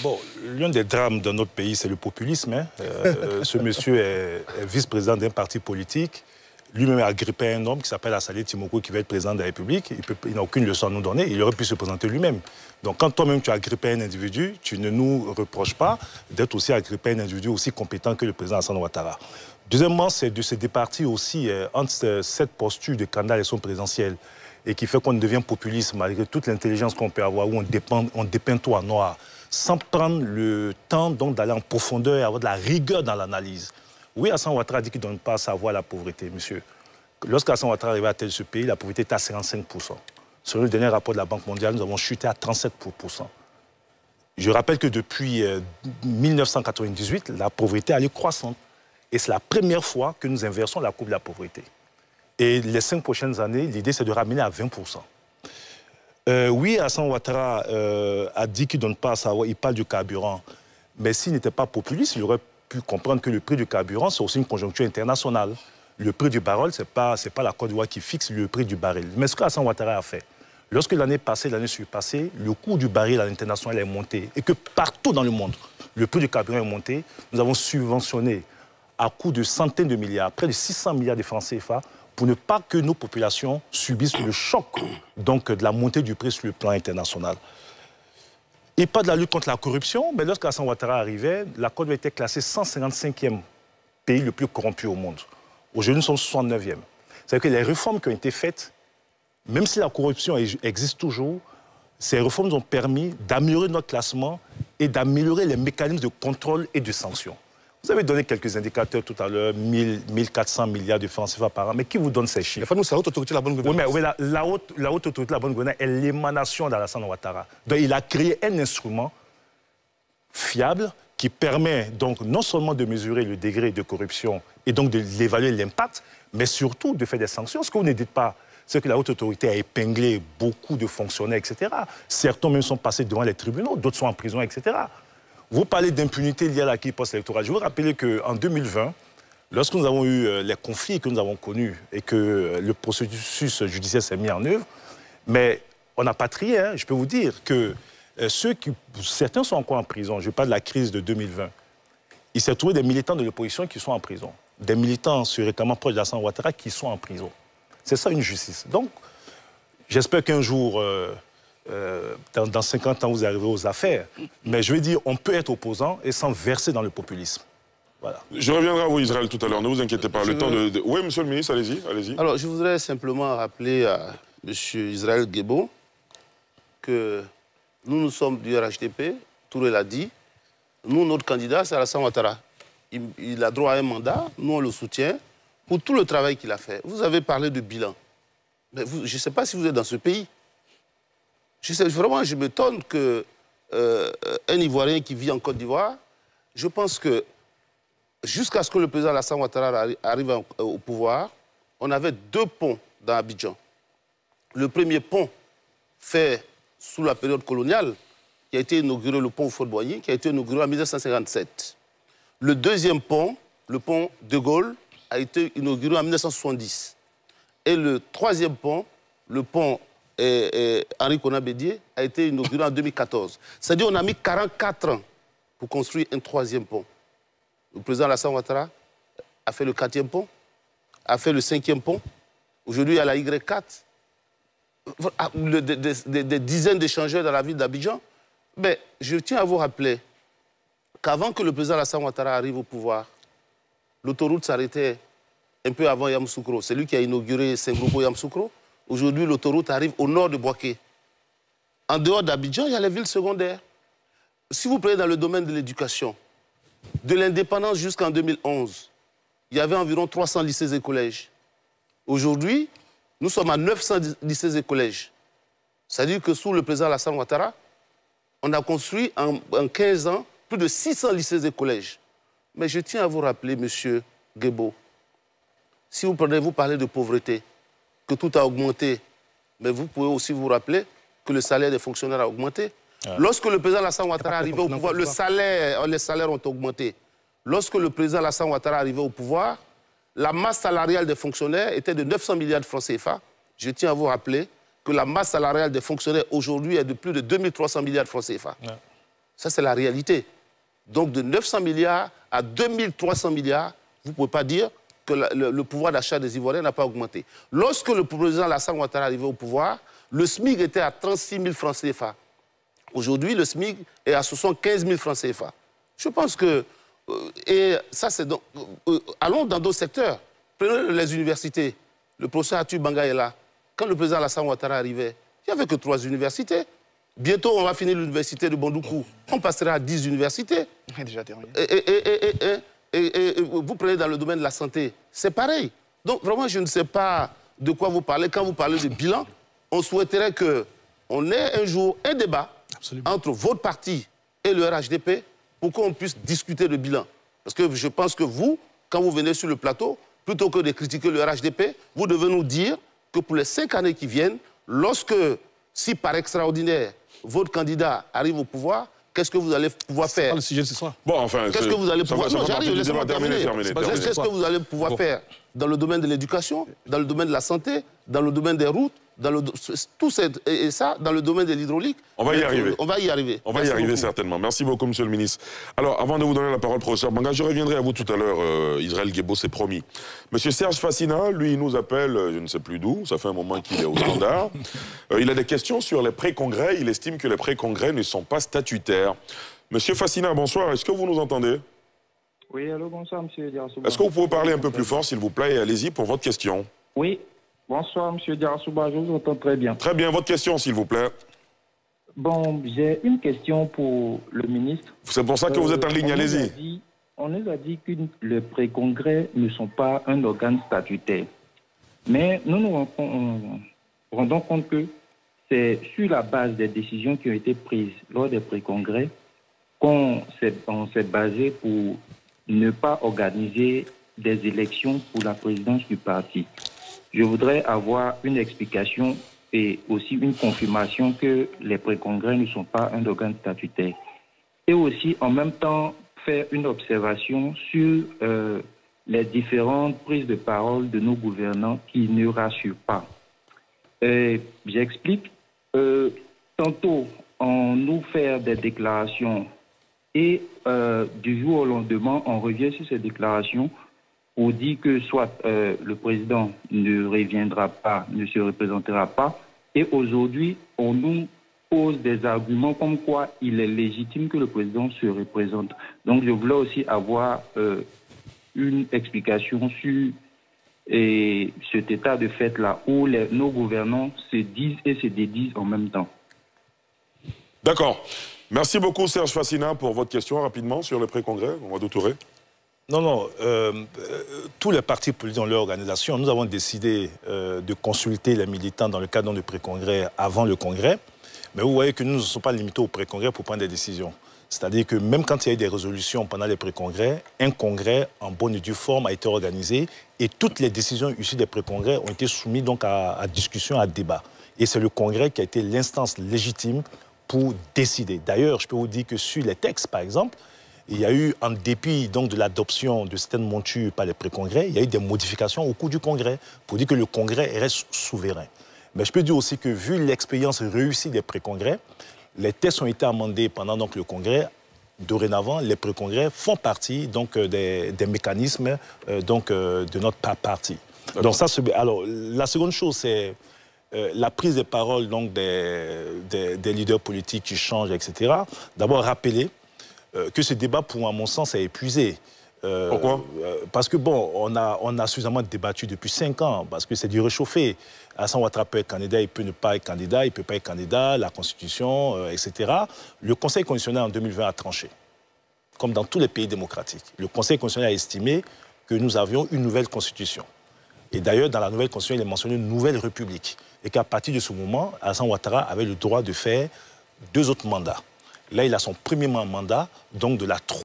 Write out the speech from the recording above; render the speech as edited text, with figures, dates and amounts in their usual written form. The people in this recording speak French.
Bon, l'un des drames de notre pays, c'est le populisme. Hein. Ce monsieur est vice-président d'un parti politique. Lui-même a grippé un homme qui s'appelle Assalé Timoko, qui va être président de la République. Il n'a aucune leçon à nous donner. Il aurait pu se présenter lui-même. Donc, quand toi-même tu as grippé un individu, tu ne nous reproches pas d'être aussi agrippé un individu aussi compétent que le président Alassane Ouattara. Deuxièmement, c'est de se départir aussi entre cette posture de candidat à l'élection présidentielle et qui fait qu'on devient populiste malgré toute l'intelligence qu'on peut avoir, où on dépeint tout en noir, sans prendre le temps d'aller en profondeur et avoir de la rigueur dans l'analyse. Oui, Alassane Ouattara dit qu'il ne donne pas sa voix à la pauvreté, monsieur. Lorsqu'Alassane Ouattara arrivait à tel ce pays, la pauvreté était à 55%. Selon le dernier rapport de la Banque mondiale, nous avons chuté à 37%. Je rappelle que depuis 1998, la pauvreté allait croissante. Et c'est la première fois que nous inversons la courbe de la pauvreté. Et les 5 prochaines années, l'idée, c'est de ramener à 20%. Oui, Alassane Ouattara a dit qu'il ne donne pas à savoir, il parle du carburant. Mais s'il n'était pas populiste, il aurait pu comprendre que le prix du carburant, c'est aussi une conjoncture internationale. Le prix du baril, ce n'est pas la Côte d'Ivoire qui fixe le prix du baril. Mais ce qu'Alassane Ouattara a fait, lorsque l'année passée, l'année surpassée, le coût du baril à l'international est monté et que partout dans le monde, le prix du carburant est monté, nous avons subventionné à coût de centaines de milliards, près de 600 milliards de francs CFA, pour ne pas que nos populations subissent le choc donc, de la montée du prix sur le plan international. Et pas de la lutte contre la corruption, mais lorsque Alassane Ouattara arrivait, la Côte d'Ivoire était classée 155e pays le plus corrompu au monde. Aujourd'hui, nous sommes 69e. C'est-à-dire que les réformes qui ont été faites, même si la corruption existe toujours, ces réformes nous ont permis d'améliorer notre classement et d'améliorer les mécanismes de contrôle et de sanction. Vous avez donné quelques indicateurs tout à l'heure, 1400 milliards de francs CFA par an, mais qui vous donne ces chiffres? C'est la haute autorité de la bonne gouvernance. Oui, mais la haute autorité de la bonne gouvernance est l'émanation d'Alassane Ouattara. Donc il a créé un instrument fiable qui permet donc non seulement de mesurer le degré de corruption et donc d'évaluer l'impact, mais surtout de faire des sanctions. Ce que vous ne dites pas, c'est que la haute autorité a épinglé beaucoup de fonctionnaires, etc. Certains même sont passés devant les tribunaux, d'autres sont en prison, etc. Vous parlez d'impunité liée à l'acquis post-électoral. Je vous rappelle qu'en 2020, lorsque nous avons eu les conflits que nous avons connus et que le processus judiciaire s'est mis en œuvre, mais on n'a pas trié. Hein. Je peux vous dire que certains sont encore en prison. Je parle de la crise de 2020. Il s'est trouvé des militants de l'opposition qui sont en prison. Des militants se réclamant proches d'Alassane Ouattara qui sont en prison. C'est ça une justice. Donc, j'espère qu'un jour... dans 50 ans, vous arrivez aux affaires. Mais je veux dire, on peut être opposant et sans verser dans le populisme. Voilà. Je reviendrai à vous, Israël, tout à l'heure. Ne vous inquiétez pas. Le temps de... Oui, monsieur le ministre, allez-y. Allez-y. Alors, je voudrais simplement rappeler à monsieur Israël Guébo que nous sommes du RHDP, Touré l'a dit. Nous, notre candidat, c'est Alassane Ouattara. Il a droit à un mandat, nous, on le soutient pour tout le travail qu'il a fait. Vous avez parlé de bilan. Mais je ne sais pas si vous êtes dans ce pays. Vraiment, je m'étonne qu'un Ivoirien qui vit en Côte d'Ivoire, je pense que jusqu'à ce que le président Alassane Ouattara arrive au pouvoir, on avait 2 ponts dans Abidjan. Le premier pont fait sous la période coloniale, qui a été inauguré, le pont Houphouët-Boigny, qui a été inauguré en 1957. Le deuxième pont, le pont de Gaulle, a été inauguré en 1970. Et le troisième pont, le pont Henri Konan Bédié, a été inauguré en 2014. C'est-à-dire qu'on a mis 44 ans pour construire un 3e pont. Le président Alassane Ouattara a fait le 4e pont, a fait le 5e pont. Aujourd'hui, il y a la Y4. Des dizaines d'échangeurs dans la ville d'Abidjan. Mais je tiens à vous rappeler qu'avant que le président Alassane Ouattara arrive au pouvoir, l'autoroute s'arrêtait un peu avant Yamoussoukro. C'est lui qui a inauguré Saint-Groupe-Yamoussoukro. Aujourd'hui, l'autoroute arrive au nord de Bouaké. En dehors d'Abidjan, il y a les villes secondaires. Si vous prenez dans le domaine de l'éducation, de l'indépendance jusqu'en 2011, il y avait environ 300 lycées et collèges. Aujourd'hui, nous sommes à 900 lycées et collèges. C'est-à-dire que sous le président Alassane Ouattara, on a construit en 15 ans plus de 600 lycées et collèges. Mais je tiens à vous rappeler, monsieur Guébo, si vous parlez de pauvreté, que tout a augmenté, mais vous pouvez aussi vous rappeler que le salaire des fonctionnaires a augmenté. Lorsque le président Alassane Ouattara arrivait au pouvoir, les salaires ont augmenté. Lorsque le président Alassane Ouattara arrivait au pouvoir, la masse salariale des fonctionnaires était de 900 milliards de francs CFA. Je tiens à vous rappeler que la masse salariale des fonctionnaires aujourd'hui est de plus de 2300 milliards de francs CFA. Ça, c'est la réalité. Donc, de 900 milliards à 2300 milliards, vous ne pouvez pas dire que le pouvoir d'achat des Ivoiriens n'a pas augmenté. Lorsque le président Alassane Ouattara est arrivé au pouvoir, le SMIC était à 36 000 francs CFA. Aujourd'hui, le SMIC est à 75 000 francs CFA. Je pense que... et ça, c'est donc... allons dans d'autres secteurs. Prenez les universités. Le professeur Atu Banga est là. Quand le président Alassane Ouattara arrivait, il n'y avait que 3 universités. Bientôt, on va finir l'université de Bondoukou. On passera à 10 universités. Déjà terminé. Et vous prenez dans le domaine de la santé, c'est pareil. Donc vraiment, je ne sais pas de quoi vous parlez. Quand vous parlez de bilan, on souhaiterait qu'on ait un jour un débat entre votre parti et le RHDP pour qu'on puisse discuter de bilan. Parce que je pense que vous, quand vous venez sur le plateau, plutôt que de critiquer le RHDP, vous devez nous dire que pour les 5 années qui viennent, lorsque, si par extraordinaire, votre candidat arrive au pouvoir, qu'est-ce que vous allez pouvoir faire? C'est pas le sujet de ce soir. Bon, enfin, qu'est-ce que vous allez pouvoir... Non, j'arrive, laissez-moi terminer. Qu'est-ce que vous allez pouvoir faire dans le domaine de l'éducation, dans le domaine de la santé, dans le domaine des routes, dans dans le domaine de l'hydraulique? On va y arriver. On va y arriver. On va y arriver certainement. Merci beaucoup, monsieur le ministre. Alors, avant de vous donner la parole, professeur Banga, je reviendrai à vous tout à l'heure. Israël Guebo, c'est promis. Monsieur Serge Fassina, lui, il nous appelle, je ne sais plus d'où, ça fait un moment qu'il est au standard. Il a des questions sur les pré-congrès. Il estime que les pré-congrès ne sont pas statutaires. Monsieur Fassina, bonsoir. Est-ce que vous nous entendez? Oui, allô, bonsoir, monsieur Diarasouba. Est-ce que vous pouvez parler un peu plus fort, s'il vous plaît, et allez-y pour votre question? Oui, bonsoir, monsieur Diarasouba, je vous entends très bien. Très bien, votre question, s'il vous plaît. Bon, j'ai une question pour le ministre. C'est pour ça que vous êtes en ligne, allez-y. On nous a dit que les pré-congrès ne sont pas un organe statutaire. Mais nous nous rendons compte que c'est sur la base des décisions qui ont été prises lors des pré-congrès qu'on s'est basé pour ne pas organiser des élections pour la présidence du parti. Je voudrais avoir une explication et aussi une confirmation que les pré-congrès ne sont pas un organe statutaire. Et aussi, en même temps, faire une observation sur les différentes prises de parole de nos gouvernants qui ne rassurent pas. J'explique. Tantôt, on nous fait des déclarations et du jour au lendemain, on revient sur ces déclarations pour dire que soit le président ne reviendra pas, ne se représentera pas. Et aujourd'hui, on nous pose des arguments comme quoi il est légitime que le président se représente. Donc je voulais aussi avoir une explication sur cet état de fait-là où nos gouvernants se disent et se dédisent en même temps. D'accord. Merci beaucoup, Serge Fassina, pour votre question rapidement sur les pré-congrès. On va Touré. Non, tous les partis politiques dans leur organisation, nous avons décidé de consulter les militants dans le cadre de pré-congrès avant le congrès. Mais vous voyez que nous ne sommes pas limités au pré-congrès pour prendre des décisions. C'est-à-dire que même quand il y a eu des résolutions pendant les pré-congrès, un congrès en bonne et due forme a été organisé et toutes les décisions issues des pré-congrès ont été soumises donc à discussion, à débat. Et c'est le congrès qui a été l'instance légitime pour décider. D'ailleurs, je peux vous dire que sur les textes, par exemple, il y a eu, en dépit donc de l'adoption de certaines montures par les pré-congrès, il y a eu des modifications au cours du congrès pour dire que le congrès reste souverain. Mais je peux dire aussi que vu l'expérience réussie des pré-congrès, les textes ont été amendés pendant donc, le congrès. Dorénavant, les pré-congrès font partie donc, des mécanismes de notre parti. Donc, ça, alors, la seconde chose, c'est la prise de parole donc, des leaders politiques qui changent, etc. D'abord, rappeler que ce débat, à mon sens, est épuisé. Pourquoi? Parce que, bon, on a suffisamment débattu depuis 5 ans, parce que c'est du réchauffé. Alassane Ouattara peut être candidat, il peut ne pas être candidat, il ne peut pas être candidat, la Constitution, etc. Le Conseil constitutionnel en 2020 a tranché, comme dans tous les pays démocratiques. Le Conseil constitutionnel a estimé que nous avions une nouvelle Constitution. Et d'ailleurs, dans la nouvelle Constitution, il est mentionné une nouvelle République. Et qu'à partir de ce moment, Alassane Ouattara avait le droit de faire 2 autres mandats. Là, il a son premier mandat, donc de la